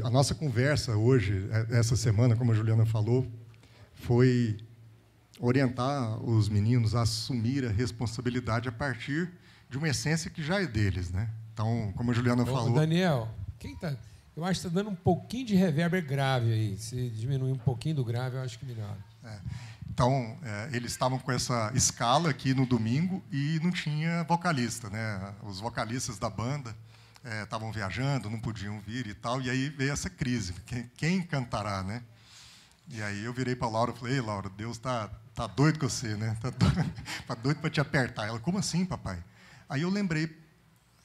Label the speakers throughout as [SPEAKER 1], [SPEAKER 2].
[SPEAKER 1] A nossa conversa hoje, essa semana, como a Juliana falou, foi orientar os meninos a assumir a responsabilidade a partir de uma essência que já é deles, né? Então, como a Juliana falou...
[SPEAKER 2] Daniel, eu acho que está dando um pouquinho de reverber grave aí. Se diminuir um pouquinho do grave, eu acho que melhor.
[SPEAKER 1] Então, eles estavam com essa escala aqui no domingo e não tinha vocalista, né? Os vocalistas da banda estavam viajando, não podiam vir e tal, e aí veio essa crise. Quem cantará, né? E aí eu virei para a Laura e falei: ei, Laura, Deus tá doido com você, né? Tá doido para te apertar. Ela: como assim, papai? Aí eu lembrei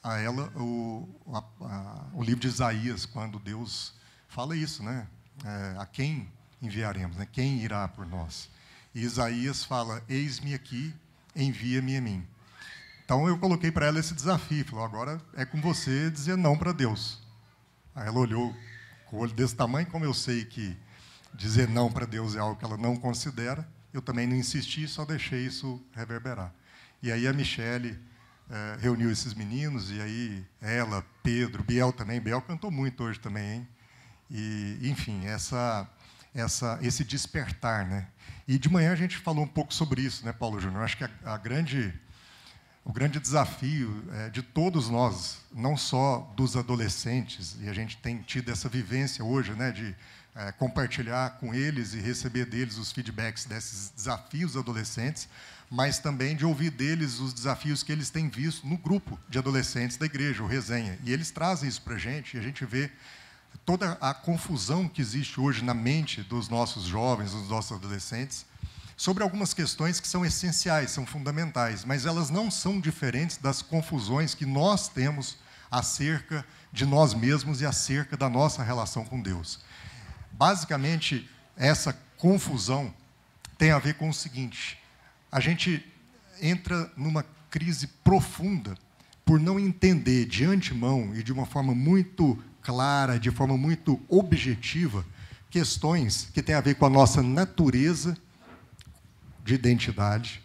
[SPEAKER 1] a ela o livro de Isaías, quando Deus fala isso, né? A quem enviaremos, né? Quem irá por nós? E Isaías fala: eis-me aqui, envia-me a mim. Então eu coloquei para ela esse desafio, falou: agora é com você dizer não para Deus. Aí ela olhou com o olho desse tamanho, como eu sei que dizer não para Deus é algo que ela não considera, eu também não insisti, só deixei isso reverberar. E aí a Michele reuniu esses meninos, e aí ela, Pedro, Biel também. Biel cantou muito hoje também, hein? E, enfim, esse despertar, né? E de manhã a gente falou um pouco sobre isso, né, Paulo Júnior? Acho que o grande desafio de todos nós, não só dos adolescentes, e a gente tem tido essa vivência hoje, né, de compartilhar com eles e receber deles os feedbacks desses desafios adolescentes, mas também de ouvir deles os desafios que eles têm visto no grupo de adolescentes da igreja, o Resenha. E eles trazem isso para a gente, e a gente vê toda a confusão que existe hoje na mente dos nossos jovens, dos nossos adolescentes, sobre algumas questões que são essenciais, são fundamentais, mas elas não são diferentes das confusões que nós temos acerca de nós mesmos e acerca da nossa relação com Deus. Basicamente, essa confusão tem a ver com o seguinte: a gente entra numa crise profunda por não entender de antemão e de uma forma muito clara, de forma muito objetiva, questões que têm a ver com a nossa natureza de identidade,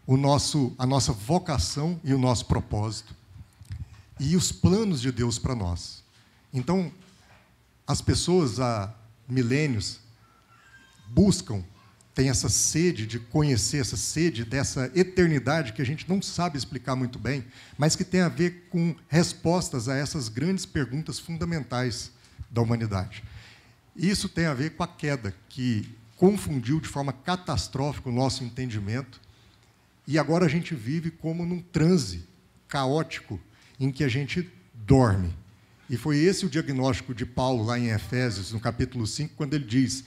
[SPEAKER 1] a nossa vocação e o nosso propósito, e os planos de Deus para nós. Então, as pessoas há milênios têm essa sede de conhecer, essa sede dessa eternidade que a gente não sabe explicar muito bem, mas que tem a ver com respostas a essas grandes perguntas fundamentais da humanidade. Isso tem a ver com a queda, que confundiu de forma catastrófica o nosso entendimento, e agora a gente vive como num transe caótico em que a gente dorme. E foi esse o diagnóstico de Paulo lá em Efésios, no capítulo 5, quando ele diz: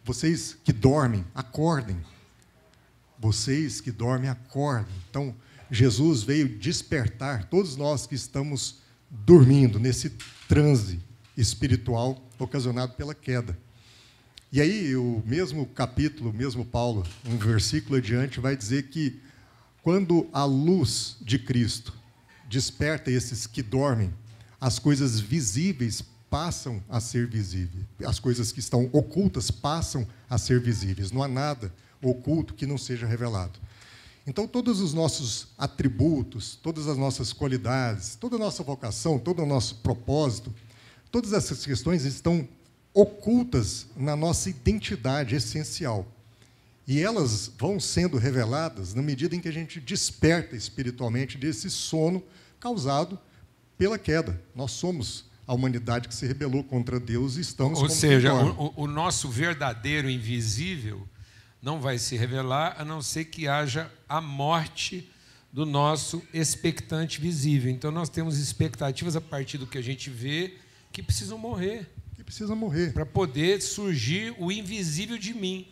[SPEAKER 1] vocês que dormem, acordem. Vocês que dormem, acordem. Então, Jesus veio despertar todos nós que estamos dormindo nesse transe espiritual ocasionado pela queda. E aí, o mesmo capítulo, o mesmo Paulo, um versículo adiante, vai dizer que quando a luz de Cristo desperta esses que dormem, as coisas visíveis passam a ser visíveis. As coisas que estão ocultas passam a ser visíveis. Não há nada oculto que não seja revelado. Então, todos os nossos atributos, todas as nossas qualidades, toda a nossa vocação, todo o nosso propósito, todas essas questões estão ocultas na nossa identidade essencial. E elas vão sendo reveladas na medida em que a gente desperta espiritualmente desse sono causado pela queda. Nós somos a humanidade que se rebelou contra Deus e estamos...
[SPEAKER 2] Ou seja, o nosso verdadeiro invisível não vai se revelar, a não ser que haja a morte do nosso expectante visível. Então, nós temos expectativas a partir do que a gente vê que precisam morrer. Para poder surgir o invisível de mim.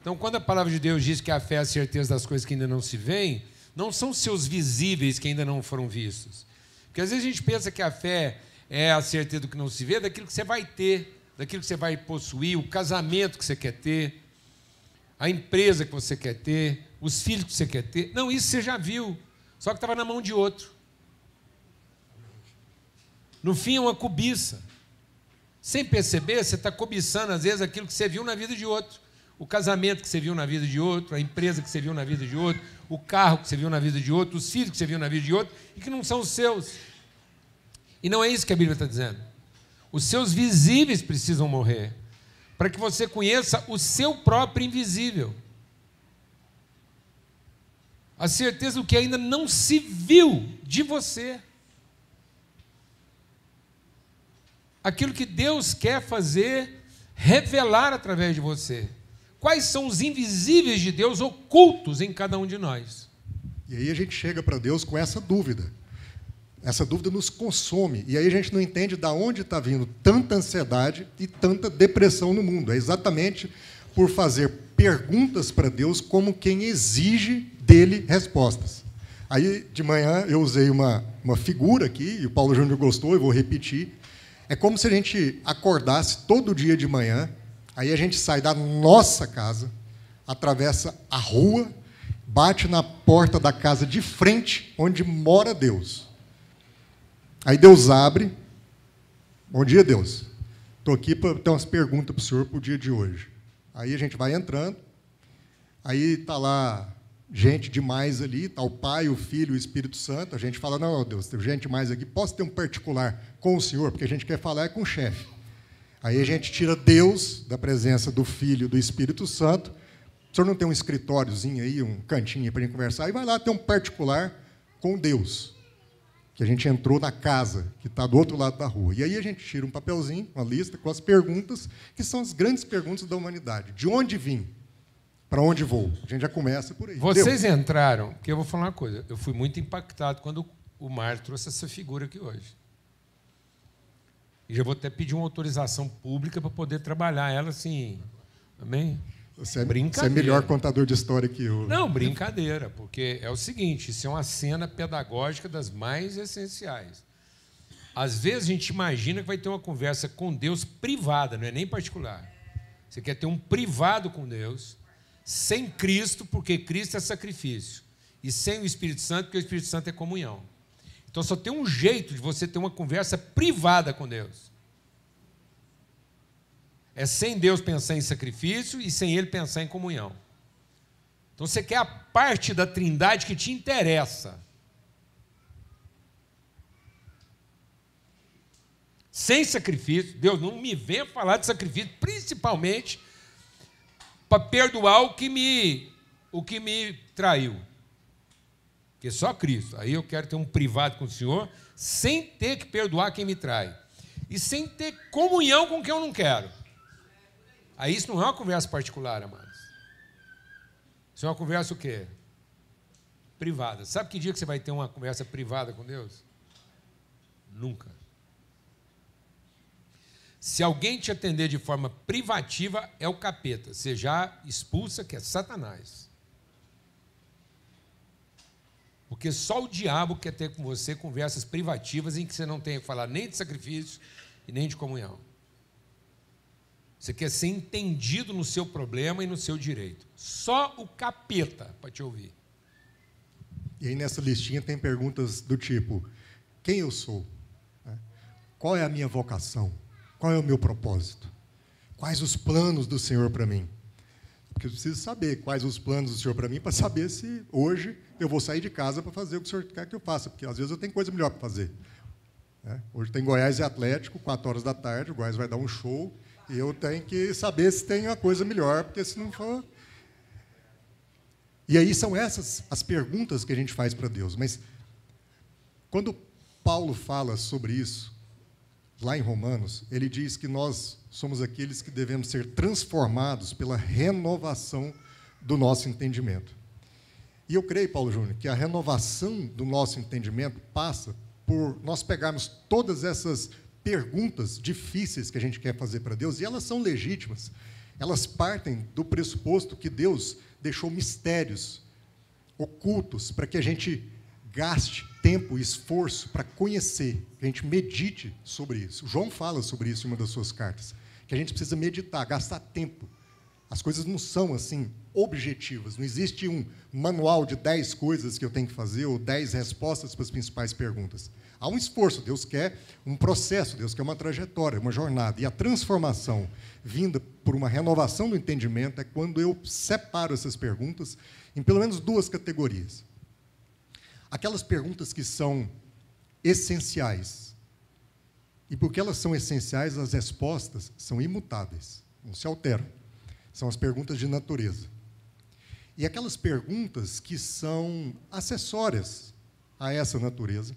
[SPEAKER 2] Então, quando a palavra de Deus diz que a fé é a certeza das coisas que ainda não se veem, não são seus visíveis que ainda não foram vistos. Porque, às vezes, a gente pensa que a fé é a certeza do que não se vê, daquilo que você vai ter, daquilo que você vai possuir, o casamento que você quer ter, a empresa que você quer ter, os filhos que você quer ter. Não, isso você já viu, só que estava na mão de outro. No fim, é uma cobiça. Sem perceber, você está cobiçando, às vezes, aquilo que você viu na vida de outro. O casamento que você viu na vida de outro, a empresa que você viu na vida de outro, o carro que você viu na vida de outro, os filhos que você viu na vida de outro, e que não são os seus. E não é isso que a Bíblia está dizendo. Os seus visíveis precisam morrer, para que você conheça o seu próprio invisível. A certeza do que ainda não se viu de você. Aquilo que Deus quer fazer, revelar através de você. Quais são os invisíveis de Deus ocultos em cada um de nós?
[SPEAKER 1] E aí a gente chega para Deus com essa dúvida. Essa dúvida nos consome. E aí a gente não entende de onde está vindo tanta ansiedade e tanta depressão no mundo. É exatamente por fazer perguntas para Deus como quem exige dele respostas. Aí, de manhã, eu usei uma figura aqui, e o Paulo Júnior gostou, eu vou repetir. É como se a gente acordasse todo dia de manhã, aí a gente sai da nossa casa, atravessa a rua, bate na porta da casa de frente, onde mora Deus. Aí Deus abre. Bom dia, Deus. Estou aqui para ter umas perguntas para o senhor para o dia de hoje. Aí a gente vai entrando, aí está lá gente demais ali, está o Pai, o Filho e o Espírito Santo. A gente fala, não, Deus, tem gente demais aqui, posso ter um particular com o senhor? Porque a gente quer falar com o chefe. Aí a gente tira Deus da presença do Filho e do Espírito Santo. O senhor não tem um escritóriozinho aí, um cantinho para a gente conversar? E vai lá ter um particular com Deus, que a gente entrou na casa, que está do outro lado da rua. E aí a gente tira um papelzinho, uma lista, com as perguntas, que são as grandes perguntas da humanidade. De onde vim? Para onde vou? A gente já começa por aí.
[SPEAKER 2] Vocês entraram, porque eu vou falar uma coisa, eu fui muito impactado quando o Mário trouxe essa figura aqui hoje. E já vou até pedir uma autorização pública para poder trabalhar ela assim. Amém?
[SPEAKER 1] Você é melhor contador de história que eu.
[SPEAKER 2] Não, brincadeira, porque é o seguinte, isso é uma cena pedagógica das mais essenciais. Às vezes a gente imagina que vai ter uma conversa com Deus privada, não é nem particular. Você quer ter um privado com Deus, sem Cristo, porque Cristo é sacrifício, e sem o Espírito Santo, porque o Espírito Santo é comunhão. Então só tem um jeito de você ter uma conversa privada com Deus. É sem Deus pensar em sacrifício e sem Ele pensar em comunhão. Então você quer a parte da Trindade que te interessa. Sem sacrifício, Deus não me venha falar de sacrifício, principalmente para perdoar o que me traiu. Porque só Cristo. Aí eu quero ter um privado com o Senhor, sem ter que perdoar quem me trai. E sem ter comunhão com quem eu não quero. Aí isso não é uma conversa particular, amados. Isso é uma conversa o quê? Privada. Sabe que dia que você vai ter uma conversa privada com Deus? Nunca. Se alguém te atender de forma privativa, é o capeta. Você já expulsa que é Satanás. Porque só o diabo quer ter com você conversas privativas em que você não tem que falar nem de sacrifício e nem de comunhão. Você quer ser entendido no seu problema e no seu direito. Só o capeta para te ouvir.
[SPEAKER 1] E aí nessa listinha tem perguntas do tipo, quem eu sou? Qual é a minha vocação? Qual é o meu propósito? Quais os planos do Senhor para mim? Porque eu preciso saber quais os planos do Senhor para mim, para saber se hoje eu vou sair de casa para fazer o que o Senhor quer que eu faça, porque às vezes eu tenho coisa melhor para fazer. Hoje tem Goiás e Atlético, 4 horas da tarde, o Goiás vai dar um show, e eu tenho que saber se tem uma coisa melhor, porque se não for... E aí são essas as perguntas que a gente faz para Deus. Mas quando Paulo fala sobre isso, lá em Romanos, ele diz que nós somos aqueles que devemos ser transformados pela renovação do nosso entendimento. E eu creio, Paulo Júnior, que a renovação do nosso entendimento passa por nós pegarmos todas essas perguntas difíceis que a gente quer fazer para Deus, e elas são legítimas. Elas partem do pressuposto que Deus deixou mistérios ocultos para que a gente gaste tempo e esforço para conhecer, que a gente medite sobre isso. O João fala sobre isso em uma das suas cartas, que a gente precisa meditar, gastar tempo. As coisas não são assim objetivas, não existe um manual de 10 coisas que eu tenho que fazer ou 10 respostas para as principais perguntas. Há um esforço, Deus quer um processo, Deus quer uma trajetória, uma jornada. E a transformação vinda por uma renovação do entendimento é quando eu separo essas perguntas em pelo menos 2 categorias. Aquelas perguntas que são essenciais E porque elas são essenciais, as respostas são imutáveis, não se alteram. São as perguntas de natureza. E aquelas perguntas que são acessórias a essa natureza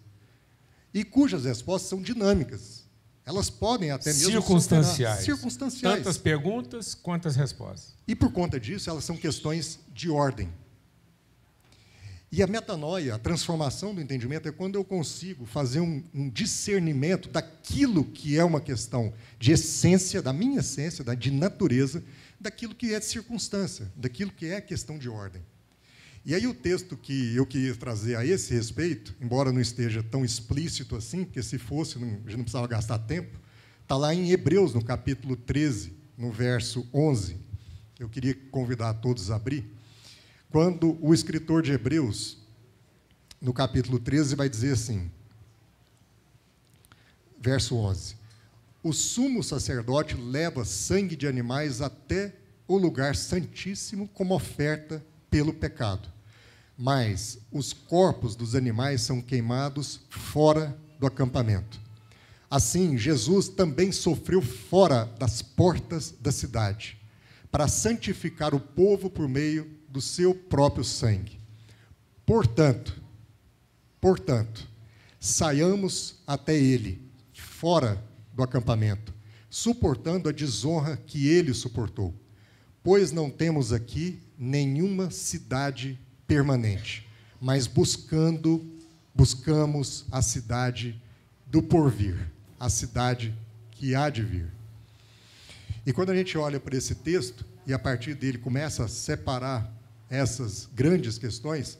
[SPEAKER 1] e cujas respostas são dinâmicas. Elas podem até mesmo
[SPEAKER 2] circunstanciais.
[SPEAKER 1] Circunstanciais.
[SPEAKER 2] Tantas perguntas quanto as respostas.
[SPEAKER 1] E, por conta disso, elas são questões de ordem. E a metanoia, a transformação do entendimento, é quando eu consigo fazer um discernimento daquilo que é uma questão de essência, da minha essência, de natureza, daquilo que é de circunstância, daquilo que é questão de ordem. E aí o texto que eu queria trazer a esse respeito, embora não esteja tão explícito assim, porque se fosse, a gente não precisava gastar tempo, está lá em Hebreus, no capítulo 13, no verso 11. Eu queria convidar todos a abrir. Quando o escritor de Hebreus, no capítulo 13, vai dizer assim, verso 11, o sumo sacerdote leva sangue de animais até o lugar santíssimo como oferta pelo pecado. Mas os corpos dos animais são queimados fora do acampamento. Assim, Jesus também sofreu fora das portas da cidade, para santificar o povo por meio do seu próprio sangue. Portanto, saiamos até ele, fora do acampamento, suportando a desonra que ele suportou, pois não temos aqui nenhuma cidade permanente, mas buscamos a cidade do porvir, a cidade que há de vir. E quando a gente olha para esse texto, e a partir dele começa a separar essas grandes questões,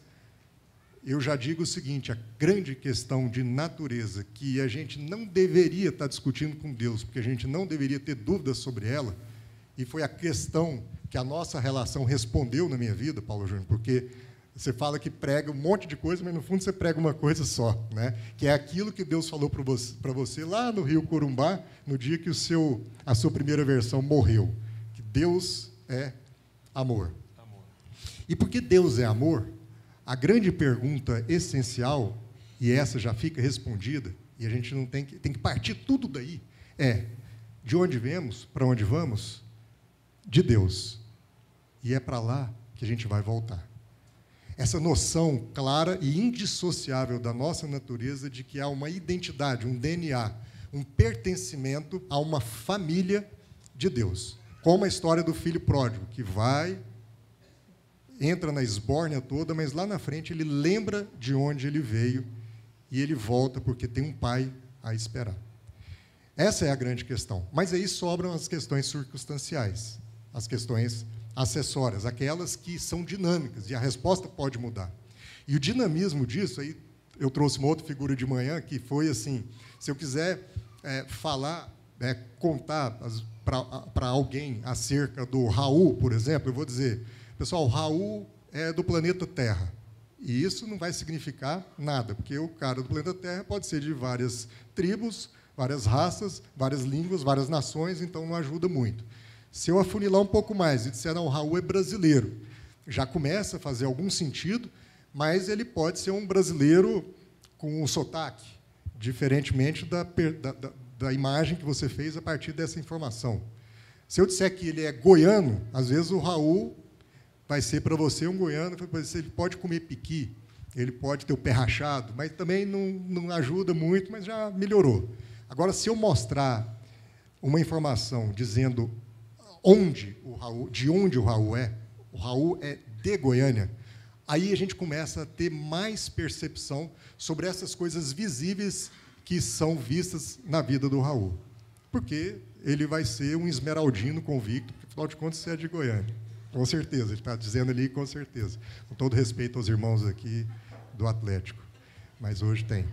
[SPEAKER 1] eu já digo o seguinte, a grande questão de natureza, que a gente não deveria estar discutindo com Deus, porque a gente não deveria ter dúvidas sobre ela, e foi a questão que a nossa relação respondeu na minha vida, Paulo Júnior, porque você fala que prega um monte de coisa, mas no fundo você prega uma coisa só, né? Que é aquilo que Deus falou para você lá no Rio Corumbá, no dia que a sua primeira versão morreu, que Deus é amor. E porque Deus é amor, a grande pergunta essencial, e essa já fica respondida, e a gente não tem que partir tudo daí, é: de onde viemos, para onde vamos? De Deus. E é para lá que a gente vai voltar. Essa noção clara e indissociável da nossa natureza de que há uma identidade, um DNA, um pertencimento a uma família de Deus. Como a história do filho pródigo, que entra na esbórnia toda, mas lá na frente ele lembra de onde ele veio e ele volta porque tem um pai a esperar. Essa é a grande questão. Mas aí sobram as questões circunstanciais, as questões acessórias, aquelas que são dinâmicas, e a resposta pode mudar. E o dinamismo disso, aí eu trouxe uma outra figura de manhã, que foi assim, se eu quiser contar para alguém acerca do Raul, por exemplo, eu vou dizer, pessoal, o Raul é do planeta Terra, e isso não vai significar nada, porque o cara do planeta Terra pode ser de várias tribos, várias raças, várias línguas, várias nações, então não ajuda muito. Se eu afunilar um pouco mais e disser, não, o Raul é brasileiro, já começa a fazer algum sentido, mas ele pode ser um brasileiro com um sotaque, diferentemente da imagem que você fez a partir dessa informação. Se eu disser que ele é goiano, às vezes o Raul vai ser para você um goiano, ele pode comer piqui, ele pode ter o pé rachado, mas também não ajuda muito, mas já melhorou. Agora, se eu mostrar uma informação dizendo de onde o Raul é de Goiânia, aí a gente começa a ter mais percepção sobre essas coisas visíveis que são vistas na vida do Raul. Porque ele vai ser um esmeraldino convicto, porque, afinal de contas, você é de Goiânia. Com certeza, ele está dizendo ali, com certeza. Com todo respeito aos irmãos aqui do Atlético, mas hoje tem.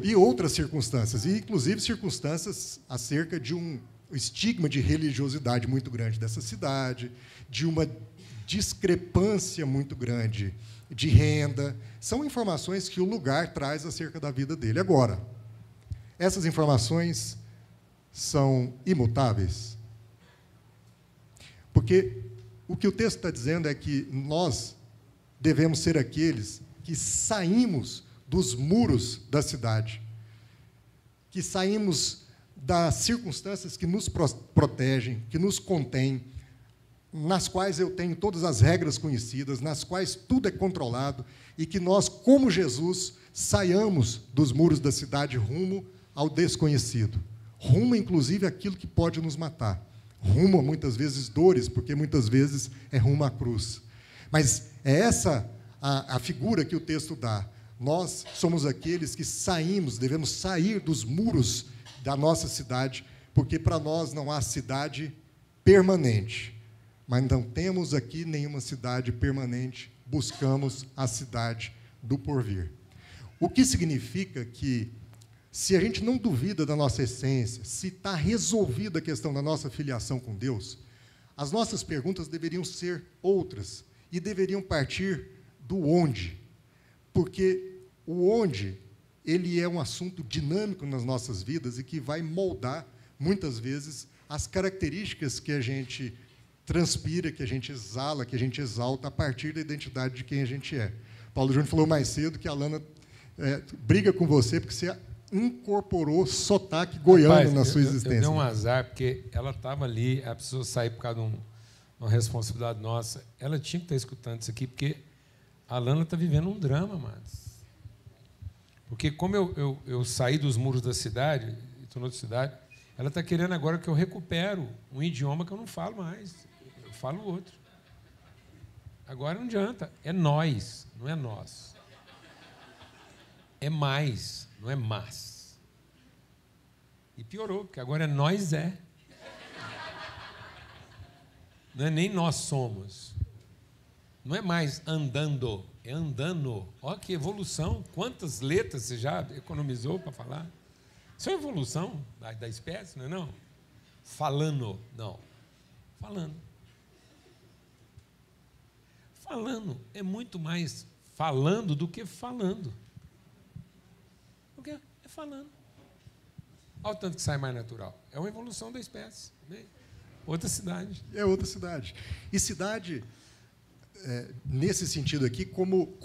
[SPEAKER 1] E outras circunstâncias, e inclusive circunstâncias acerca de um estigma de religiosidade muito grande dessa cidade, de uma discrepância muito grande de renda. São informações que o lugar traz acerca da vida dele. Agora, essas informações são imutáveis? Porque o que o texto está dizendo é que nós devemos ser aqueles que saímos dos muros da cidade. que saímos das circunstâncias que nos protegem, que nos contêm, nas quais eu tenho todas as regras conhecidas, nas quais tudo é controlado, e que nós, como Jesus, saiamos dos muros da cidade rumo ao desconhecido, rumo, inclusive, àquilo que pode nos matar, rumo a, muitas vezes, dores, porque, muitas vezes, é rumo à cruz. Mas é essa a figura que o texto dá. Nós somos aqueles que saímos, devemos sair dos muros da nossa cidade, porque para nós não há cidade permanente. Mas não temos aqui nenhuma cidade permanente, buscamos a cidade do porvir. O que significa que, se a gente não duvida da nossa essência, se está resolvida a questão da nossa filiação com Deus, as nossas perguntas deveriam ser outras e deveriam partir do onde. Porque o onde, ele é um assunto dinâmico nas nossas vidas e que vai moldar, muitas vezes, as características que a gente transpira, que a gente exala, que a gente exalta a partir da identidade de quem a gente é. Paulo Júnior falou mais cedo que a Alana briga com você porque você incorporou sotaque goiano na sua existência.
[SPEAKER 2] Eu dei um azar, porque ela estava ali, ela precisou sair por causa de uma responsabilidade nossa. Ela tinha que estar escutando isso aqui, porque a Alana está vivendo um drama, mas porque, como eu saí dos muros da cidade, e estou em outra cidade, ela está querendo agora que eu recupero um idioma que eu não falo mais. Eu falo outro. Agora não adianta. É nós, não é nós. É mais, não é mas. E piorou, porque agora é nós é. Não é nem nós somos. Não é mais andando, é andando. Olha que evolução. Quantas letras você já economizou para falar? Isso é evolução da espécie, não é não? Falando, não. Falando. Falando é muito mais falando do que falando. Porque é falando. Olha o tanto que sai mais natural. É uma evolução da espécie. Né? Outra cidade.
[SPEAKER 1] É outra cidade. E cidade, nesse sentido aqui, como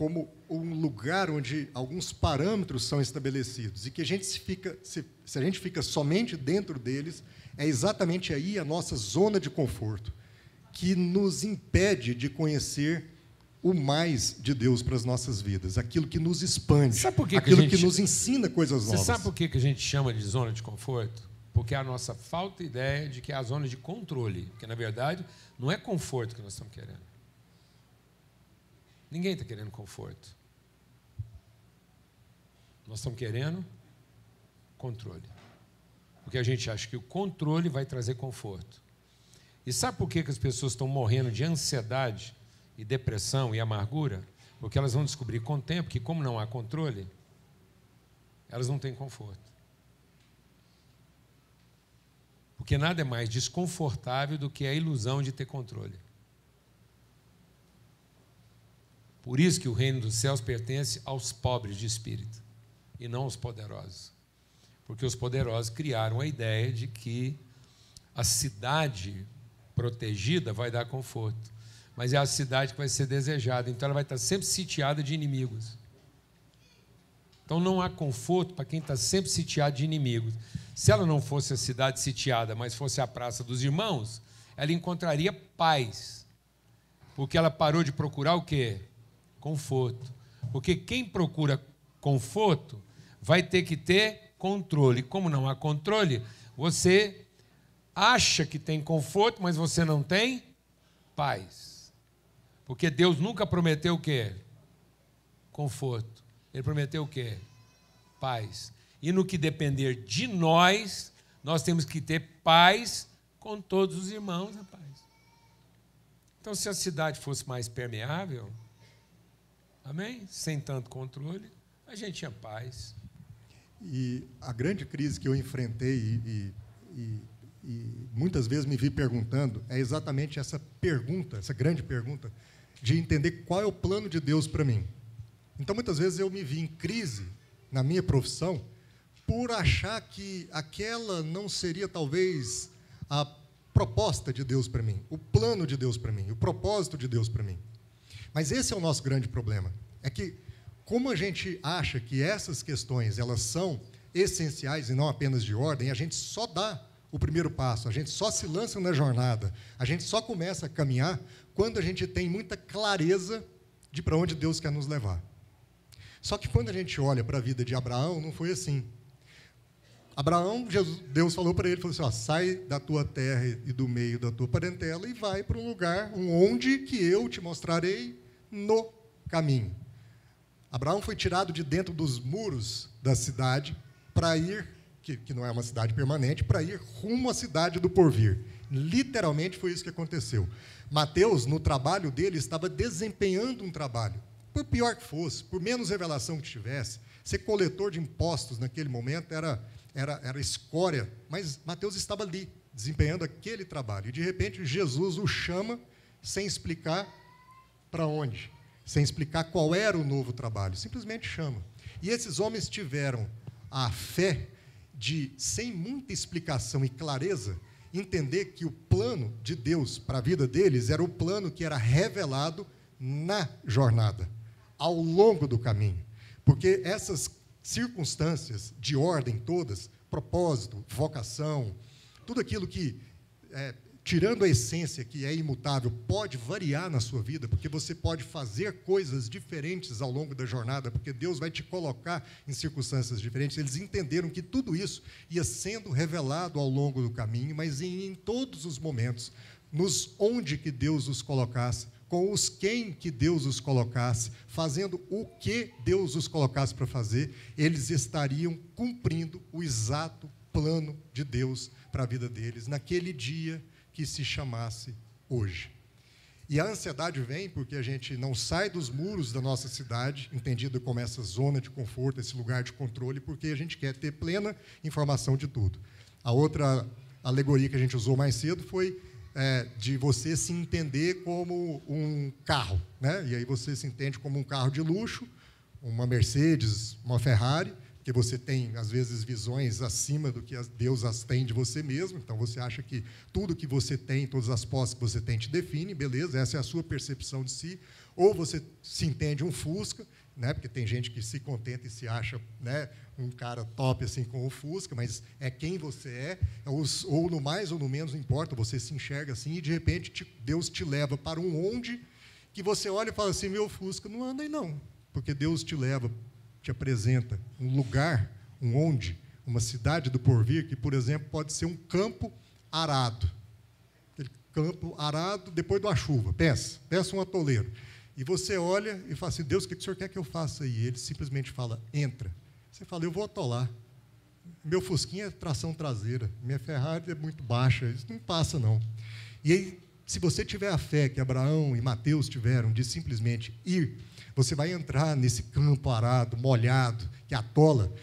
[SPEAKER 1] um lugar onde alguns parâmetros são estabelecidos e que a gente se a gente fica somente dentro deles, é exatamente aí a nossa zona de conforto, que nos impede de conhecer o mais de Deus para as nossas vidas, aquilo que nos expande, aquilo que nos ensina coisas novas.
[SPEAKER 2] Você sabe por que a gente chama de zona de conforto? Porque é a nossa falta de ideia de que é a zona de controle, porque, na verdade, não é conforto que nós estamos querendo. Ninguém está querendo conforto. Nós estamos querendo controle. Porque a gente acha que o controle vai trazer conforto. E sabe por que as pessoas estão morrendo de ansiedade e depressão e amargura? Porque elas vão descobrir com o tempo que, como não há controle, elas não têm conforto. Porque nada é mais desconfortável do que a ilusão de ter controle. Por isso que o reino dos céus pertence aos pobres de espírito e não aos poderosos. Porque os poderosos criaram a ideia de que a cidade protegida vai dar conforto, mas é a cidade que vai ser desejada, então ela vai estar sempre sitiada de inimigos. Então não há conforto para quem está sempre sitiado de inimigos. Se ela não fosse a cidade sitiada, mas fosse a praça dos irmãos, ela encontraria paz, porque ela parou de procurar o quê? Conforto. Porque quem procura conforto vai ter que ter controle. Como não há controle, você acha que tem conforto, mas você não tem paz. Porque Deus nunca prometeu o quê? Conforto. Ele prometeu o quê? Paz. E no que depender de nós, nós temos que ter paz com todos os irmãos, rapaz. Então, se a cidade fosse mais permeável, amém? Sem tanto controle, a gente tinha paz.
[SPEAKER 1] E a grande crise que eu enfrentei e muitas vezes me vi perguntando é exatamente essa pergunta, essa grande pergunta, de entender qual é o plano de Deus para mim. Então, muitas vezes eu me vi em crise na minha profissão por achar que aquela não seria, talvez, a proposta de Deus para mim, o plano de Deus para mim, o propósito de Deus para mim. Mas esse é o nosso grande problema. É que, como a gente acha que essas questões elas são essenciais e não apenas de ordem, a gente só dá o primeiro passo, a gente só se lança na jornada, a gente só começa a caminhar quando a gente tem muita clareza de para onde Deus quer nos levar. Só que quando a gente olha para a vida de Abraão, não foi assim. Abraão, Deus falou para ele, falou assim, ó, sai da tua terra e do meio da tua parentela e vai para um lugar onde que eu te mostrarei no caminho. Abraão foi tirado de dentro dos muros da cidade para ir, que não é uma cidade permanente, para ir rumo à cidade do porvir. Literalmente foi isso que aconteceu. Mateus, no trabalho dele, estava desempenhando um trabalho. Por pior que fosse, por menos revelação que tivesse, ser coletor de impostos naquele momento era escória, mas Mateus estava ali, desempenhando aquele trabalho. E, de repente, Jesus o chama sem explicar para onde, sem explicar qual era o novo trabalho, simplesmente chama. E esses homens tiveram a fé de, sem muita explicação e clareza, entender que o plano de Deus para a vida deles era o plano que era revelado na jornada, ao longo do caminho. Porque essas circunstâncias de ordem todas, propósito, vocação, tudo aquilo que, tirando a essência que é imutável, pode variar na sua vida, porque você pode fazer coisas diferentes ao longo da jornada, porque Deus vai te colocar em circunstâncias diferentes. Eles entenderam que tudo isso ia sendo revelado ao longo do caminho, mas em todos os momentos, nos onde que Deus os colocasse, com os quem que Deus os colocasse, fazendo o que Deus os colocasse para fazer, eles estariam cumprindo o exato plano de Deus para a vida deles, naquele dia que se chamasse hoje. E a ansiedade vem porque a gente não sai dos muros da nossa cidade, entendido como essa zona de conforto, esse lugar de controle, porque a gente quer ter plena informação de tudo. A outra alegoria que a gente usou mais cedo foi de você se entender como um carro, né? E aí você se entende como um carro de luxo, uma Mercedes, uma Ferrari, porque você tem, às vezes, visões acima do que Deus as tem de você mesmo, então você acha que tudo que você tem, todas as posses que você tem te define, beleza, essa é a sua percepção de si, ou você se entende um Fusca, né? Porque tem gente que se contenta e se acha, né, um cara top assim com o Fusca, mas é quem você é, ou no mais ou no menos, não importa, você se enxerga assim e, de repente, Deus te leva para um onde que você olha e fala assim, meu Fusca não anda aí não, porque Deus te leva, te apresenta um lugar, um onde, uma cidade do porvir, que, por exemplo, pode ser um campo arado. Aquele campo arado depois de uma chuva, pensa um atoleiro. E você olha e fala assim, Deus, o que o senhor quer que eu faça aí? E ele simplesmente fala, entra. Você fala, eu vou atolar. Meu Fusquinha é tração traseira, minha Ferrari é muito baixa, isso não passa, não. E aí, se você tiver a fé que Abraão e Mateus tiveram de simplesmente ir, você vai entrar nesse campo arado, molhado, que atola,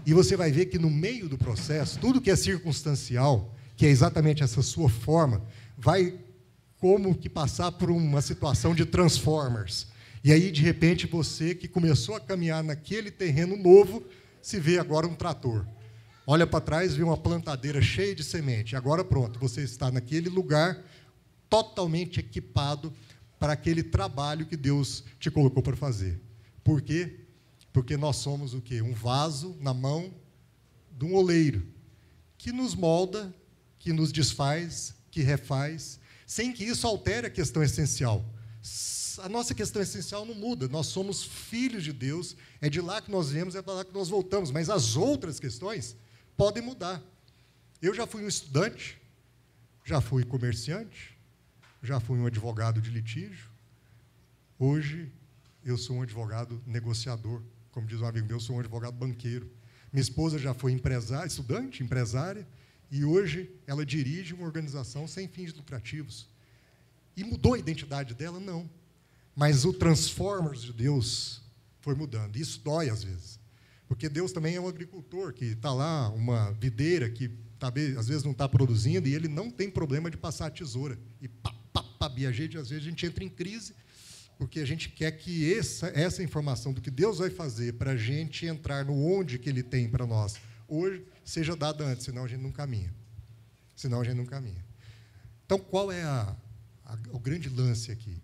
[SPEAKER 1] e você vai ver que no meio do processo, tudo que é circunstancial, que é exatamente essa sua forma, vai como que passar por uma situação de Transformers. E aí, de repente, você que começou a caminhar naquele terreno novo, se vê agora um trator. Olha para trás, vê uma plantadeira cheia de semente. Agora, pronto, você está naquele lugar totalmente equipado para aquele trabalho que Deus te colocou para fazer. Por quê? Porque nós somos o quê? Um vaso na mão de um oleiro, que nos molda, que nos desfaz, que refaz, sem que isso altere a questão essencial. A nossa questão essencial não muda, nós somos filhos de Deus, é de lá que nós viemos, é para lá que nós voltamos, mas as outras questões podem mudar. Eu já fui um estudante, já fui comerciante, já fui um advogado de litígio, hoje eu sou um advogado negociador, como diz um amigo meu, eu sou um advogado banqueiro. Minha esposa já foi empresária, estudante, empresária, e hoje ela dirige uma organização sem fins lucrativos. E mudou a identidade dela? Não. Mas o Transformers de Deus foi mudando. Isso dói às vezes. Porque Deus também é um agricultor, que está lá, uma videira que às vezes não está produzindo, e ele não tem problema de passar a tesoura. E às vezes a gente entra em crise, porque a gente quer que essa informação do que Deus vai fazer para a gente entrar no onde que Ele tem para nós, hoje, seja dada antes, senão a gente não caminha. Então, qual é o grande lance aqui?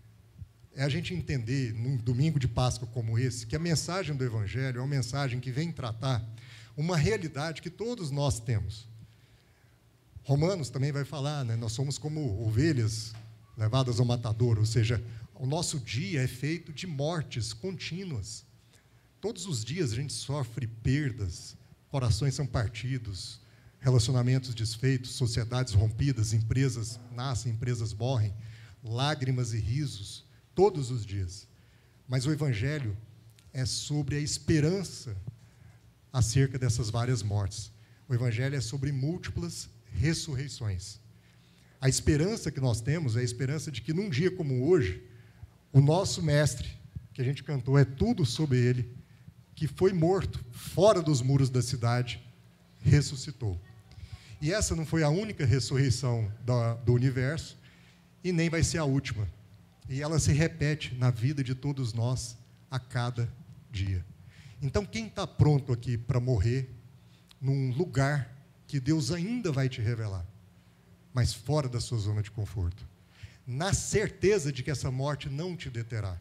[SPEAKER 1] É a gente entender, num domingo de Páscoa como esse, que a mensagem do Evangelho é uma mensagem que vem tratar uma realidade que todos nós temos. Romanos também vai falar, né? Nós somos como ovelhas levadas ao matadouro, ou seja, o nosso dia é feito de mortes contínuas. Todos os dias a gente sofre perdas, corações são partidos, relacionamentos desfeitos, sociedades rompidas, empresas nascem, empresas morrem, lágrimas e risos, todos os dias. Mas o Evangelho é sobre a esperança acerca dessas várias mortes. O Evangelho é sobre múltiplas ressurreições. A esperança que nós temos é a esperança de que num dia como hoje, o nosso mestre, que a gente cantou, é tudo sobre ele, que foi morto fora dos muros da cidade, ressuscitou. E essa não foi a única ressurreição do universo, e nem vai ser a última. E ela se repete na vida de todos nós a cada dia. Então, quem está pronto aqui para morrer num lugar que Deus ainda vai te revelar, mas fora da sua zona de conforto, na certeza de que essa morte não te deterá?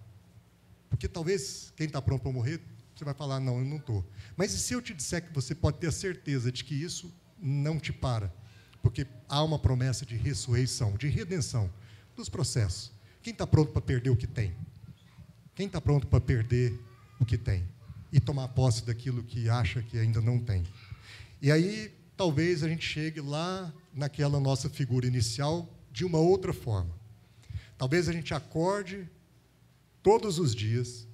[SPEAKER 1] Porque talvez quem está pronto para morrer, você vai falar, não, eu não estou. Mas e se eu te disser que você pode ter a certeza de que isso não te para? Porque há uma promessa de ressurreição, de redenção dos processos. Quem está pronto para perder o que tem? Quem está pronto para perder o que tem? E tomar posse daquilo que acha que ainda não tem? E aí, talvez a gente chegue lá naquela nossa figura inicial de uma outra forma. Talvez a gente acorde todos os dias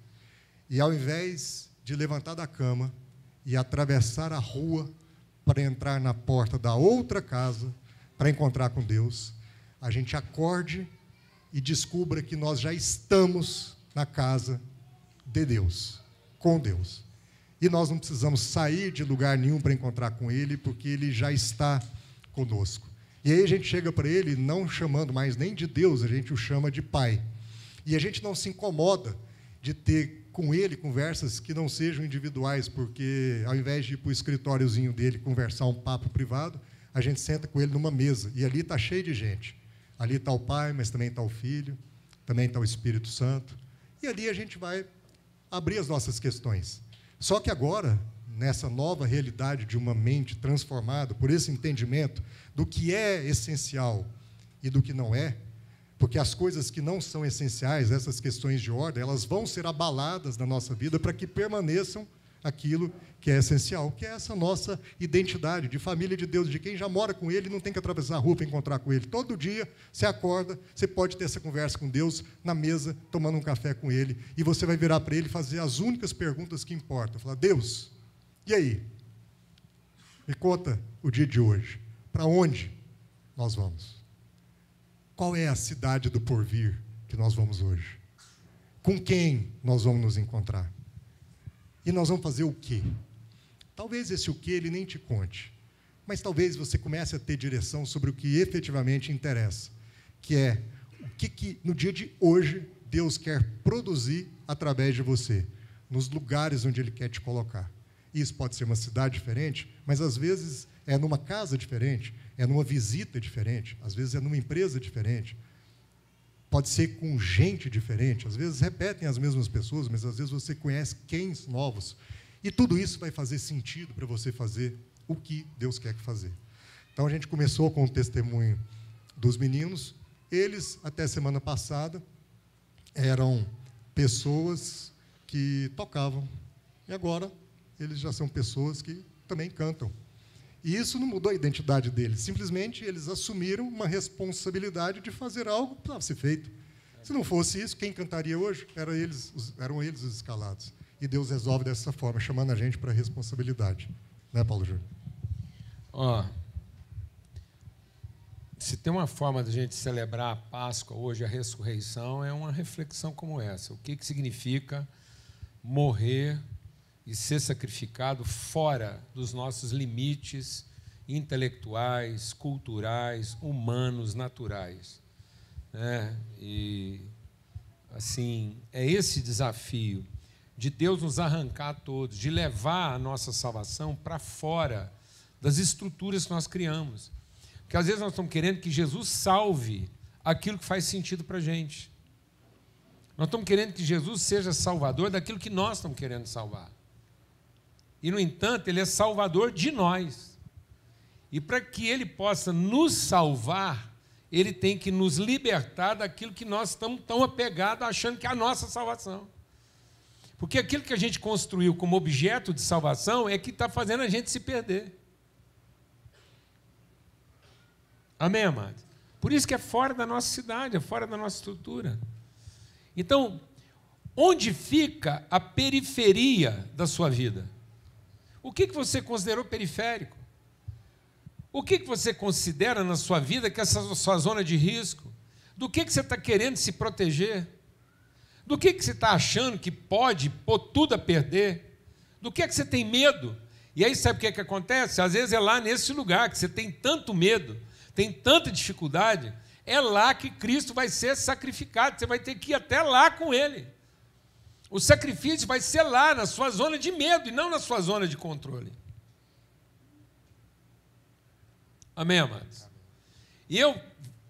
[SPEAKER 1] e, ao invés de levantar da cama e atravessar a rua para entrar na porta da outra casa, para encontrar com Deus, a gente acorde e descubra que nós já estamos na casa de Deus, com Deus. E nós não precisamos sair de lugar nenhum para encontrar com Ele, porque Ele já está conosco. E aí a gente chega para Ele, não chamando mais nem de Deus, a gente o chama de Pai. E a gente não se incomoda de ter com Ele conversas que não sejam individuais, porque ao invés de ir para o escritóriozinho dele conversar um papo privado, a gente senta com Ele numa mesa, e ali está cheio de gente. Ali está o Pai, mas também está o Filho, também está o Espírito Santo. E ali a gente vai abrir as nossas questões. Só que agora, nessa nova realidade de uma mente transformada por esse entendimento do que é essencial e do que não é, porque as coisas que não são essenciais, essas questões de ordem, elas vão ser abaladas na nossa vida para que permaneçam aquilo que é essencial, que é essa nossa identidade de família de Deus, de quem já mora com Ele e não tem que atravessar a rua para encontrar com Ele. Todo dia você acorda, você pode ter essa conversa com Deus na mesa, tomando um café com Ele, e você vai virar para Ele e fazer as únicas perguntas que importam. Falar, Deus, e aí? Me conta o dia de hoje. Para onde nós vamos? Qual é a cidade do porvir que nós vamos hoje? Com quem nós vamos nos encontrar? E nós vamos fazer o quê? Talvez esse o quê ele nem te conte, mas talvez você comece a ter direção sobre o que efetivamente interessa, que é o que no dia de hoje Deus quer produzir através de você, nos lugares onde Ele quer te colocar. Isso pode ser uma cidade diferente, mas às vezes é numa casa diferente, é numa visita diferente, às vezes é numa empresa diferente, pode ser com gente diferente, às vezes repetem as mesmas pessoas, mas às vezes você conhece quens novos, e tudo isso vai fazer sentido para você fazer o que Deus quer fazer. Então, a gente começou com o testemunho dos meninos. Eles, até semana passada, eram pessoas que tocavam, e agora eles já são pessoas que também cantam. E isso não mudou a identidade deles, simplesmente eles assumiram uma responsabilidade de fazer algo que precisava ser feito. Se não fosse isso, quem cantaria hoje? Eram eles os escalados. E Deus resolve dessa forma, chamando a gente para a responsabilidade. Né, Paulo Júnior?
[SPEAKER 2] Se tem uma forma de a gente celebrar a Páscoa hoje, a ressurreição, é uma reflexão como essa. O que significa morrer e ser sacrificado fora dos nossos limites intelectuais, culturais, humanos, naturais. E, assim, é esse desafio de Deus nos arrancar a todos, de levar a nossa salvação para fora das estruturas que nós criamos. Porque, às vezes, nós estamos querendo que Jesus salve aquilo que faz sentido para a gente. Nós estamos querendo que Jesus seja salvador daquilo que nós estamos querendo salvar. E, no entanto, ele é salvador de nós. E para que ele possa nos salvar, ele tem que nos libertar daquilo que nós estamos tão apegados, achando que é a nossa salvação. Porque aquilo que a gente construiu como objeto de salvação é que está fazendo a gente se perder. Amém, amados? Por isso que é fora da nossa cidade, é fora da nossa estrutura. Então, onde fica a periferia da sua vida? O que você considerou periférico? O que você considera na sua vida que é essa sua zona de risco? Do que você está querendo se proteger? Do que você está achando que pode pôr tudo a perder? Do que você tem medo? E aí sabe o que acontece? Às vezes é lá nesse lugar que você tem tanto medo, tem tanta dificuldade, é lá que Cristo vai ser sacrificado, você vai ter que ir até lá com Ele. O sacrifício vai ser lá, na sua zona de medo, e não na sua zona de controle. Amém, amados? E eu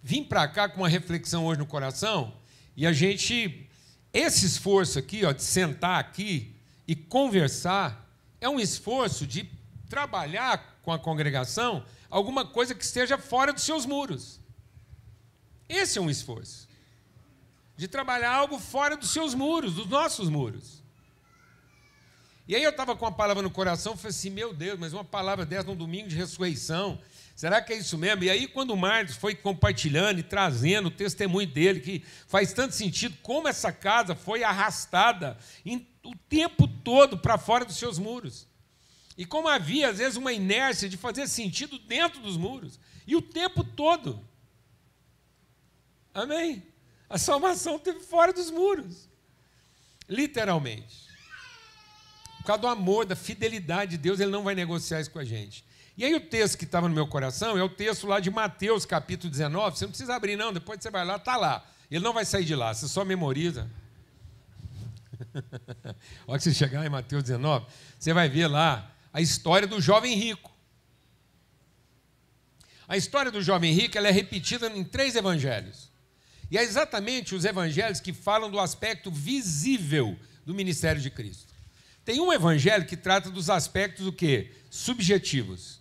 [SPEAKER 2] vim para cá com uma reflexão hoje no coração, e esse esforço aqui, de sentar aqui e conversar, é um esforço de trabalhar com a congregação alguma coisa que esteja fora dos seus muros. Esse é um esforço. De trabalhar algo fora dos seus muros, dos nossos muros. E aí eu estava com uma palavra no coração, falei assim, meu Deus, mas uma palavra dessa num domingo de ressurreição, será que é isso mesmo? E aí quando o Marcos foi compartilhando e trazendo o testemunho dele, que faz tanto sentido, como essa casa foi arrastada o tempo todo para fora dos seus muros. E como havia, às vezes, uma inércia de fazer sentido dentro dos muros. E o tempo todo. Amém? A salvação esteve fora dos muros. Literalmente. Por causa do amor, da fidelidade de Deus, Ele não vai negociar isso com a gente. E aí o texto que estava no meu coração é o texto lá de Mateus, capítulo 19. Você não precisa abrir, não. Depois você vai lá, está lá. Ele não vai sair de lá, você só memoriza. Olha que você chegar em Mateus 19, você vai ver lá a história do jovem rico. A história do jovem rico ela é repetida em 3 evangelhos. E é exatamente os evangelhos que falam do aspecto visível do ministério de Cristo. Tem um evangelho que trata dos aspectos do quê? Subjetivos.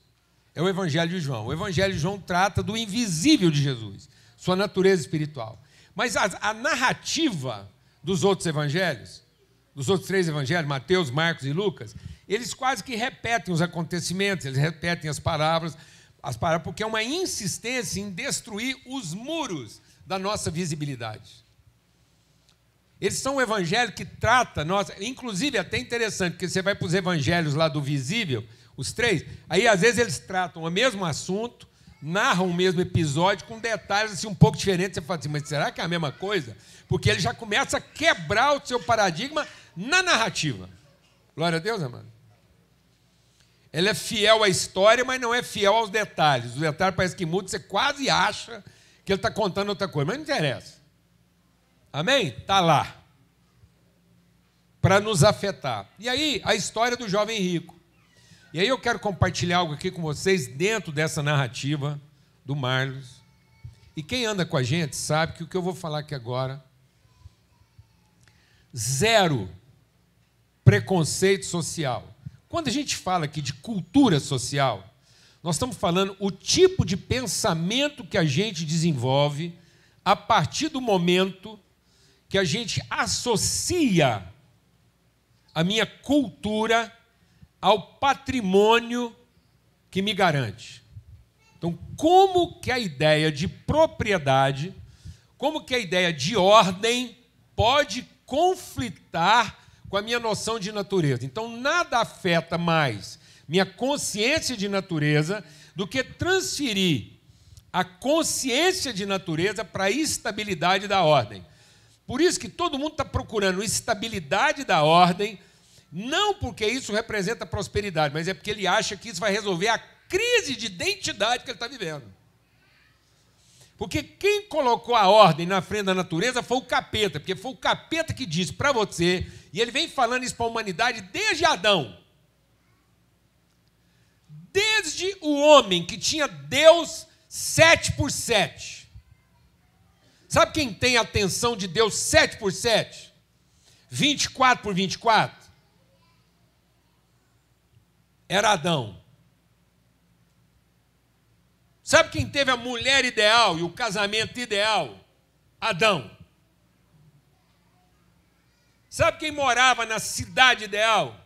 [SPEAKER 2] É o evangelho de João. O evangelho de João trata do invisível de Jesus, sua natureza espiritual. Mas a narrativa dos outros evangelhos, dos outros 3 evangelhos, Mateus, Marcos e Lucas, eles quase que repetem os acontecimentos, eles repetem as palavras, porque é uma insistência em destruir os muros da nossa visibilidade. Eles são um evangelho que trata, inclusive é até interessante, porque você vai para os evangelhos lá do visível, os 3, aí às vezes eles tratam o mesmo assunto, narram o mesmo episódio com detalhes assim, um pouco diferentes. Você fala assim, mas será que é a mesma coisa? Porque ele já começa a quebrar o seu paradigma na narrativa. Glória a Deus, amado. Ele é fiel à história, mas não é fiel aos detalhes. Os detalhes parece que mudam, você quase acha que ele está contando outra coisa, mas não interessa. Amém? Está lá. Para nos afetar. E aí, a história do jovem rico. E aí eu quero compartilhar algo aqui com vocês dentro dessa narrativa do Marlos. E quem anda com a gente sabe que o que eu vou falar aqui agora, 0 preconceito social. Quando a gente fala aqui de cultura social, nós estamos falando o tipo de pensamento que a gente desenvolve a partir do momento que a gente associa a minha cultura ao patrimônio que me garante. Então, como que a ideia de propriedade, como que a ideia de ordem pode conflitar com a minha noção de natureza? Então, nada afeta mais minha consciência de natureza do que transferir a consciência de natureza para a estabilidade da ordem. Por isso que todo mundo está procurando estabilidade da ordem, não porque isso representa prosperidade, mas é porque ele acha que isso vai resolver a crise de identidade que ele está vivendo. Porque quem colocou a ordem na frente da natureza foi o capeta, porque foi o capeta que disse para você, e ele vem falando isso para a humanidade desde Adão. Desde o homem que tinha Deus 7x7. Sabe quem tem a atenção de Deus 7x7? 24x24. era Adão. Sabe quem teve a mulher ideal e o casamento ideal? Adão. Sabe quem morava na cidade ideal?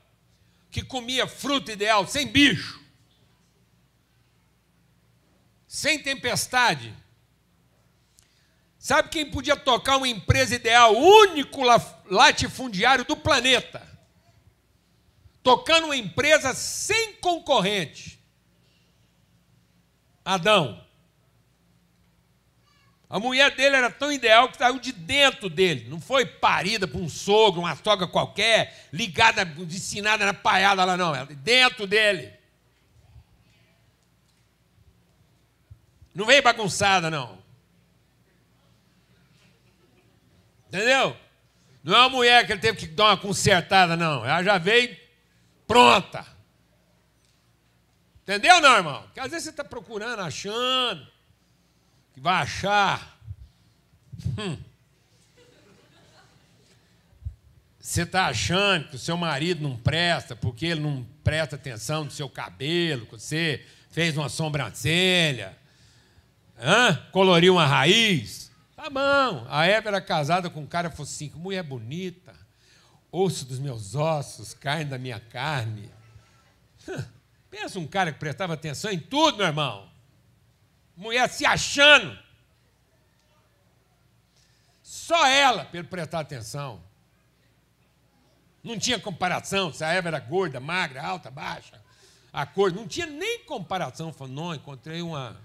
[SPEAKER 2] Que comia fruta ideal, sem bicho, sem tempestade? Sabe quem podia tocar uma empresa ideal, o único latifundiário do planeta? Tocando uma empresa sem concorrente. Adão. A mulher dele era tão ideal que saiu de dentro dele. Não foi parida por um sogro, uma sogra qualquer, ligada, ensinada na paiada lá, não. Era dentro dele. Não veio bagunçada, não. Entendeu? Não é uma mulher que ele teve que dar uma consertada, não. Ela já veio pronta. Entendeu, não, irmão? Porque às vezes você está procurando, achando que vai achar. Você está achando que o seu marido não presta porque ele não presta atenção no seu cabelo, que você fez uma sobrancelha, coloriu uma raiz. Tá bom. A Eva era casada com um cara que falou assim: que mulher bonita, osso dos meus ossos, carne da minha carne. Pensa um cara que prestava atenção em tudo, meu irmão. Mulher se achando. Só ela, para ele prestar atenção. Não tinha comparação se a Eva era gorda, magra, alta, baixa, a cor. Não tinha nem comparação. Falou: não, encontrei uma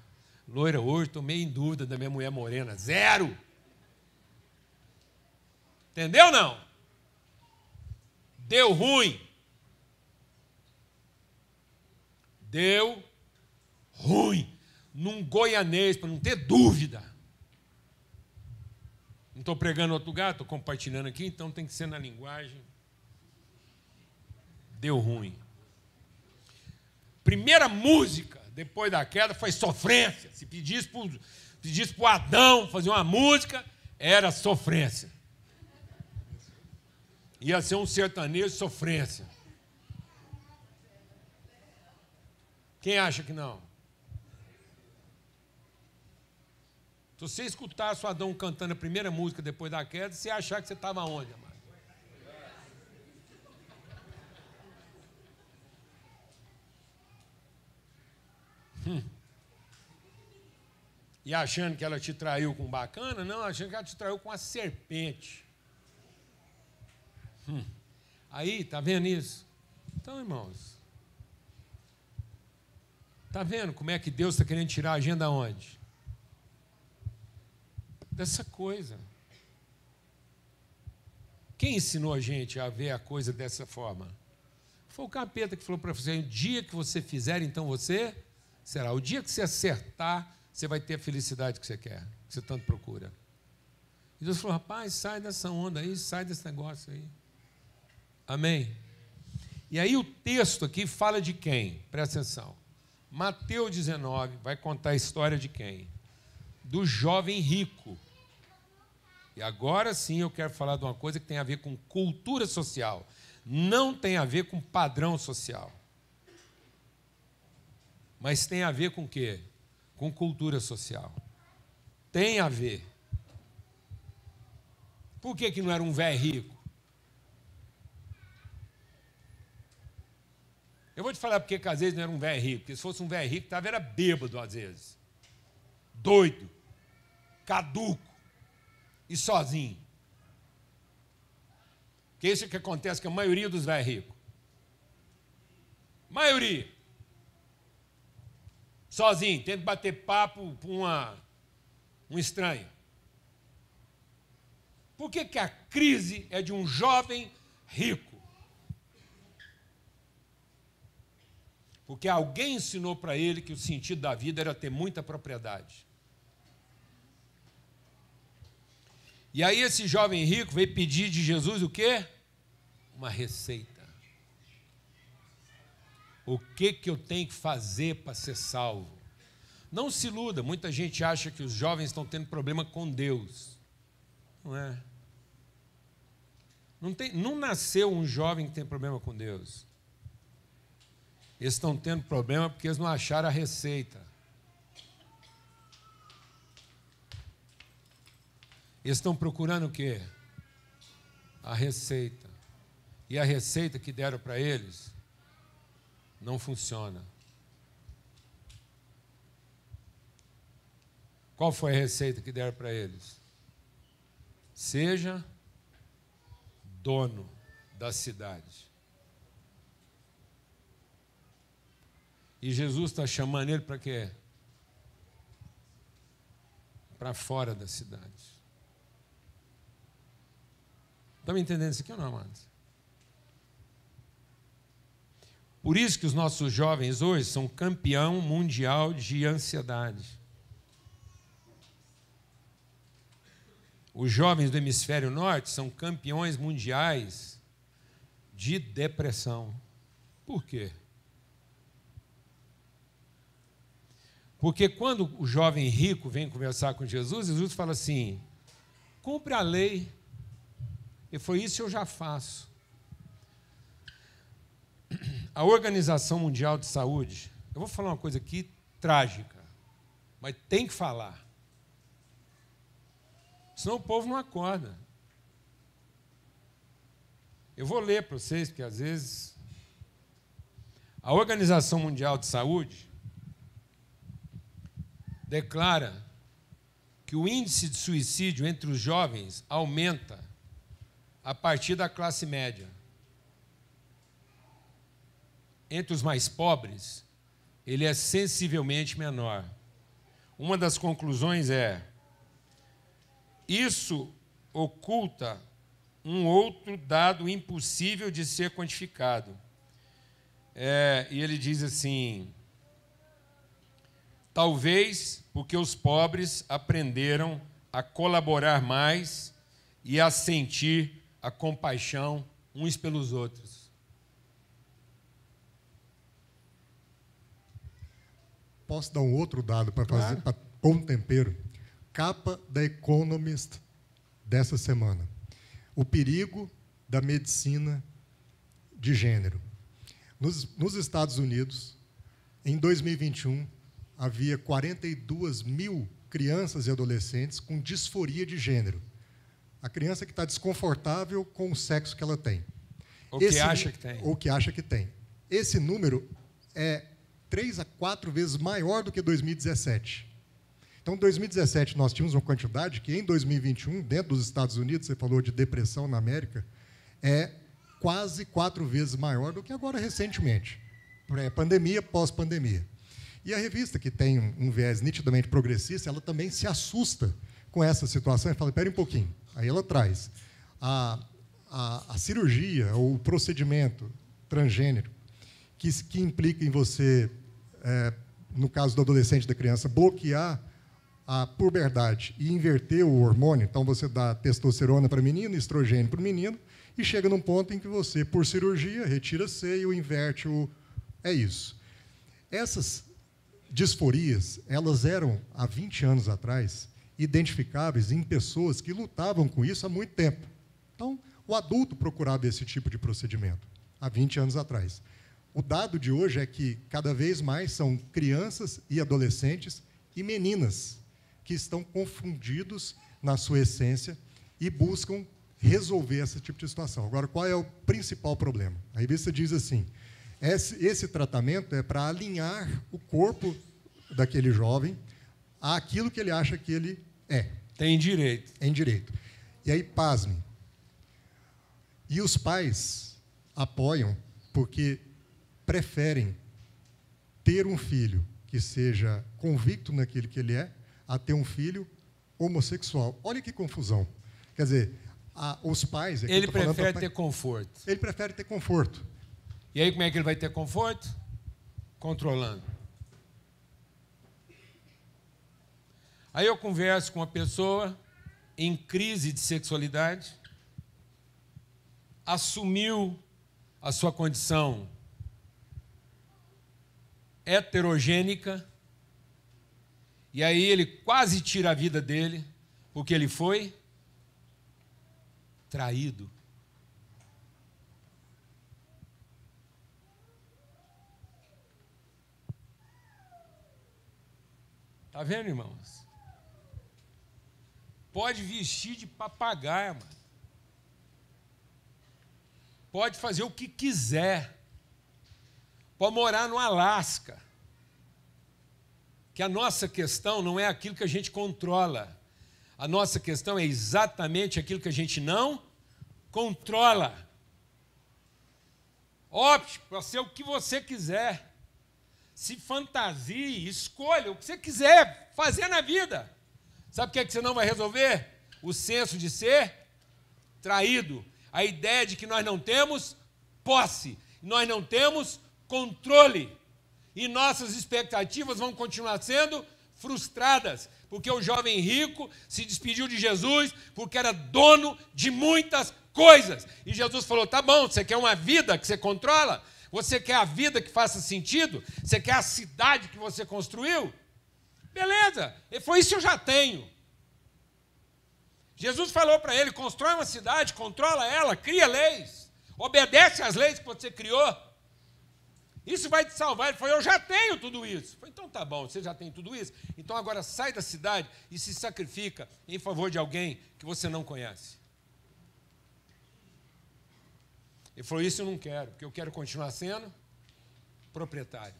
[SPEAKER 2] loira hoje, estou meio em dúvida da minha mulher morena. Zero. Entendeu, não? Deu ruim. Deu ruim. Num goianês, para não ter dúvida. Não estou pregando outro lugar, estou compartilhando aqui, então tem que ser na linguagem. Deu ruim. Primeira música, depois da queda, foi sofrência. Se pedisse para o Adão fazer uma música, era sofrência. Ia ser um sertanejo sofrência. Quem acha que não? Se você escutasse o Adão cantando a primeira música depois da queda, você ia achar que você estava onde, amado? E achando que ela te traiu com bacana? Não, achando que ela te traiu com a serpente. Aí, tá vendo isso? Então, irmãos, tá vendo como é que Deus está querendo tirar a agenda onde? Dessa coisa. Quem ensinou a gente a ver a coisa dessa forma? Foi o capeta que falou para você: o dia que você fizer, então você será. O dia que você acertar, você vai ter a felicidade que você quer, que você tanto procura. E Deus falou: rapaz, sai dessa onda aí, sai desse negócio aí. Amém? E aí o texto aqui fala de quem? Presta atenção. Mateus 19 vai contar a história de quem? Do jovem rico. E agora sim eu quero falar de uma coisa que tem a ver com cultura social. Não tem a ver com padrão social. Mas tem a ver com o quê? Com cultura social. Tem a ver. Por que não era um velho rico? Eu vou te falar porque às vezes não era um velho rico. Porque se fosse um velho rico, estava era bêbado às vezes. Doido. Caduco. E sozinho. Que é isso que acontece com a maioria dos velhos ricos. Maioria. Sozinho, tenta bater papo com um estranho. Por que a crise é de um jovem rico? Porque alguém ensinou para ele que o sentido da vida era ter muita propriedade. E aí esse jovem rico veio pedir de Jesus o quê? Uma receita. O que eu tenho que fazer para ser salvo? Não se iluda, muita gente acha que os jovens estão tendo problema com Deus. Não é. Não nasceu um jovem que tem problema com Deus. Eles estão tendo problema porque eles não acharam a receita. Eles estão procurando o quê? A receita. E a receita que deram para eles não funciona. Qual foi a receita que deram para eles? Seja dono da cidade. E Jesus está chamando ele para quê? Para fora da cidade. Estão me entendendo isso aqui ou não, amados? Por isso que os nossos jovens hoje são campeão mundial de ansiedade. Os jovens do hemisfério norte são campeões mundiais de depressão. Por quê? Porque quando o jovem rico vem conversar com Jesus, Jesus fala assim: cumpre a lei. E foi isso que eu já faço. A Organização Mundial de Saúde, eu vou falar uma coisa aqui trágica, mas tem que falar. Senão o povo não acorda. Eu vou ler para vocês, porque às vezes a Organização Mundial de Saúde declara que o índice de suicídio entre os jovens aumenta a partir da classe média. Entre os mais pobres, ele é sensivelmente menor. Uma das conclusões é: isso oculta um outro dado impossível de ser quantificado. E ele diz assim: talvez porque os pobres aprenderam a colaborar mais e a sentir a compaixão uns pelos outros.
[SPEAKER 1] Posso dar um outro dado para fazer,
[SPEAKER 2] Claro.
[SPEAKER 1] com um tempero? Capa da Economist dessa semana. O perigo da medicina de gênero. Nos Estados Unidos, em 2021, havia 42 mil crianças e adolescentes com disforia de gênero. A criança que está desconfortável com o sexo que ela tem.
[SPEAKER 2] Ou que acha que tem.
[SPEAKER 1] Ou que acha que tem. Esse número é 3 a 4 vezes maior do que 2017. Então, em 2017, nós tínhamos uma quantidade que, em 2021, dentro dos Estados Unidos, você falou de depressão na América, é quase 4 vezes maior do que agora recentemente. Pré-pandemia, pós-pandemia. E a revista, que tem um viés nitidamente progressista, ela também se assusta com essa situação e fala: espera um pouquinho. Aí ela traz a cirurgia ou o procedimento transgênero que implica em você, no caso do adolescente e da criança, bloquear a puberdade e inverter o hormônio. Então, você dá testosterona para o menino, estrogênio para o menino, e chega num ponto em que você, por cirurgia, retira seio, inverte o... É isso. Essas disforias, elas eram, há 20 anos atrás, identificáveis em pessoas que lutavam com isso há muito tempo. Então, o adulto procurava esse tipo de procedimento, há 20 anos atrás. O dado de hoje é que, cada vez mais, são crianças e adolescentes e meninas que estão confundidos na sua essência e buscam resolver esse tipo de situação. Agora, qual é o principal problema? A revista diz assim: esse tratamento é para alinhar o corpo daquele jovem àquilo que ele acha que ele é.
[SPEAKER 2] Tem direito.
[SPEAKER 1] Tem direito. E aí, pasme. E os pais apoiam porque preferem ter um filho que seja convicto naquilo que ele é, a ter um filho homossexual. Olha que confusão. Quer dizer, os pais...
[SPEAKER 2] Ele prefere ter conforto.
[SPEAKER 1] Ele prefere ter conforto.
[SPEAKER 2] E aí como é que ele vai ter conforto? Controlando. Aí eu converso com uma pessoa em crise de sexualidade, assumiu a sua condição heterogênica, e aí ele quase tira a vida dele, porque ele foi traído. Está vendo, irmãos? Pode vestir de papagaio, mano. Pode fazer o que quiser. Pode morar no Alasca. Que a nossa questão não é aquilo que a gente controla. A nossa questão é exatamente aquilo que a gente não controla. Opte para ser o que você quiser. Se fantasie, escolha o que você quiser fazer na vida. Sabe o que é que você não vai resolver? O senso de ser traído. A ideia de que nós não temos posse, nós não temos controle. E nossas expectativas vão continuar sendo frustradas, porque o jovem rico se despediu de Jesus porque era dono de muitas coisas. E Jesus falou, tá bom, você quer uma vida que você controla? Você quer a vida que faça sentido? Você quer a cidade que você construiu? Beleza, foi isso que eu já tenho. Jesus falou para ele, constrói uma cidade, controla ela, cria leis, obedece às leis que você criou. Isso vai te salvar. Ele falou, eu já tenho tudo isso. Eu falei, então tá bom, você já tem tudo isso? Então agora sai da cidade e se sacrifica em favor de alguém que você não conhece. Ele falou, isso eu não quero, porque eu quero continuar sendo proprietário.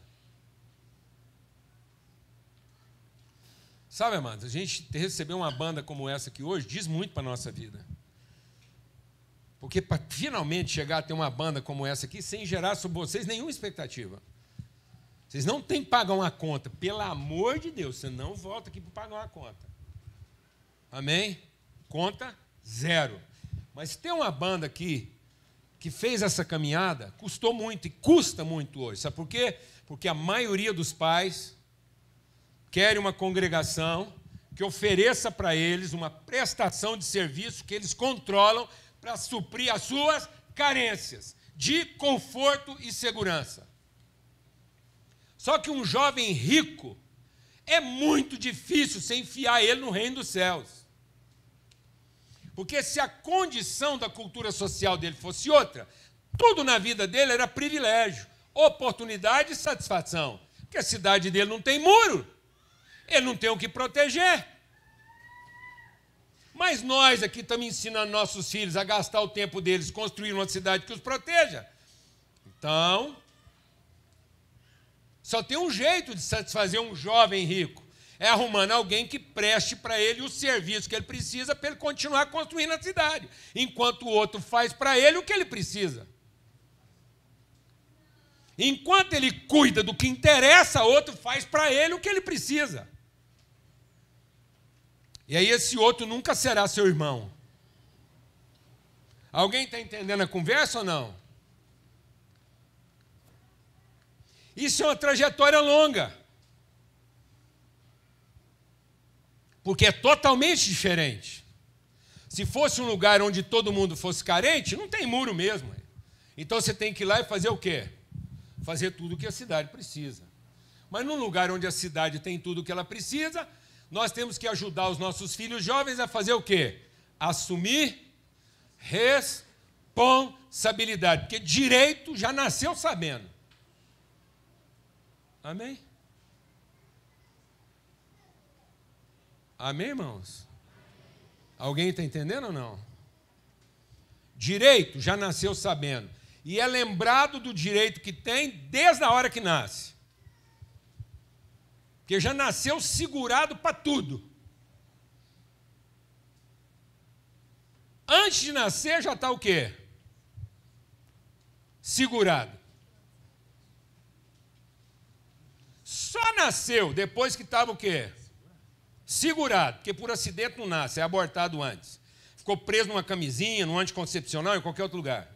[SPEAKER 2] Sabe, amados, a gente receber uma banda como essa aqui hoje diz muito para a nossa vida. Porque para finalmente chegar a ter uma banda como essa aqui, sem gerar sobre vocês nenhuma expectativa. Vocês não têm que pagar uma conta. Pelo amor de Deus, você não volta aqui para pagar uma conta. Amém? Conta zero. Mas ter uma banda aqui que fez essa caminhada, custou muito e custa muito hoje. Sabe por quê? Porque a maioria dos pais querem uma congregação que ofereça para eles uma prestação de serviço que eles controlam para suprir as suas carências de conforto e segurança. Só que um jovem rico é muito difícil você enfiar ele no reino dos céus. Porque se a condição da cultura social dele fosse outra, tudo na vida dele era privilégio, oportunidade e satisfação. Porque a cidade dele não tem muro, ele não tem o que proteger. Mas nós aqui estamos ensinando nossos filhos a gastar o tempo deles construindo uma cidade que os proteja. Então, só tem um jeito de satisfazer um jovem rico. É arrumando alguém que preste para ele o serviço que ele precisa para ele continuar construindo a cidade, enquanto o outro faz para ele o que ele precisa. Enquanto ele cuida do que interessa, o outro faz para ele o que ele precisa. E aí esse outro nunca será seu irmão. Alguém está entendendo a conversa ou não? Isso é uma trajetória longa. Porque é totalmente diferente. Se fosse um lugar onde todo mundo fosse carente, não tem muro mesmo. Então você tem que ir lá e fazer o quê? Fazer tudo o que a cidade precisa. Mas num lugar onde a cidade tem tudo o que ela precisa, nós temos que ajudar os nossos filhos jovens a fazer o quê? Assumir responsabilidade. Porque direito já nasceu sabendo. Amém? Amém, irmãos? Alguém está entendendo ou não? Direito já nasceu sabendo. E é lembrado do direito que tem desde a hora que nasce. Porque já nasceu segurado para tudo. Antes de nascer já está o quê? Segurado. Só nasceu depois que estava o quê? Segurado, porque por acidente não nasce, é abortado antes. Ficou preso numa camisinha, num anticoncepcional, em qualquer outro lugar.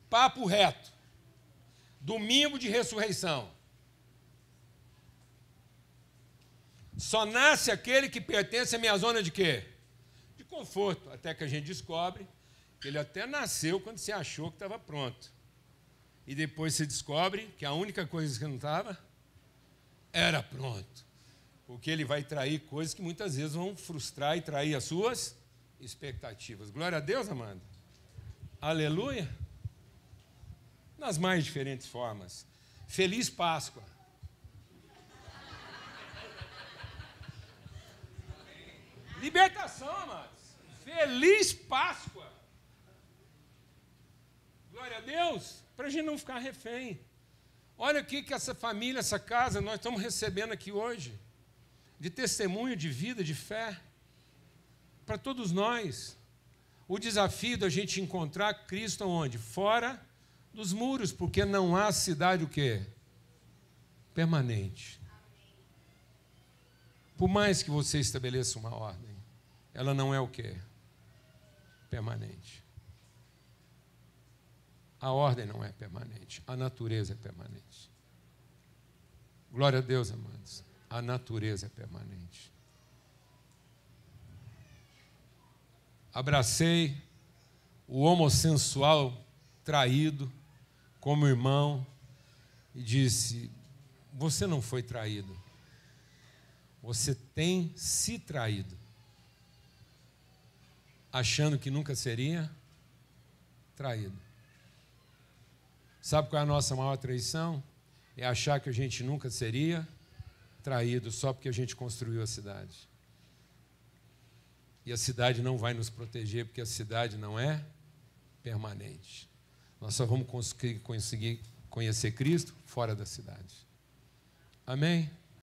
[SPEAKER 2] Papo reto. Domingo de ressurreição. Só nasce aquele que pertence à minha zona de quê? De conforto. Até que a gente descobre que ele até nasceu quando você achou que estava pronto. E depois você descobre que a única coisa que não estava era pronto. Porque ele vai trair coisas que muitas vezes vão frustrar e trair as suas expectativas. Glória a Deus, amado. Aleluia. Nas mais diferentes formas. Feliz Páscoa. Libertação, amados. Feliz Páscoa. Glória a Deus, para a gente não ficar refém. Olha o que essa família, essa casa, nós estamos recebendo aqui hoje, de testemunho, de vida, de fé, para todos nós. O desafio da gente encontrar Cristo onde? Fora dos muros, porque não há cidade o quê? Permanente. Por mais que você estabeleça uma ordem, ela não é o quê? Permanente. A ordem não é permanente, a natureza é permanente. Glória a Deus, amados. A natureza é permanente. Abracei o homossexual traído como irmão e disse: você não foi traído, você tem se traído, achando que nunca seria traído. Sabe qual é a nossa maior traição? É achar que a gente nunca seria traído só porque a gente construiu a cidade. E a cidade não vai nos proteger, porque a cidade não é permanente. Nós só vamos conseguir conhecer Cristo fora da cidade. Amém?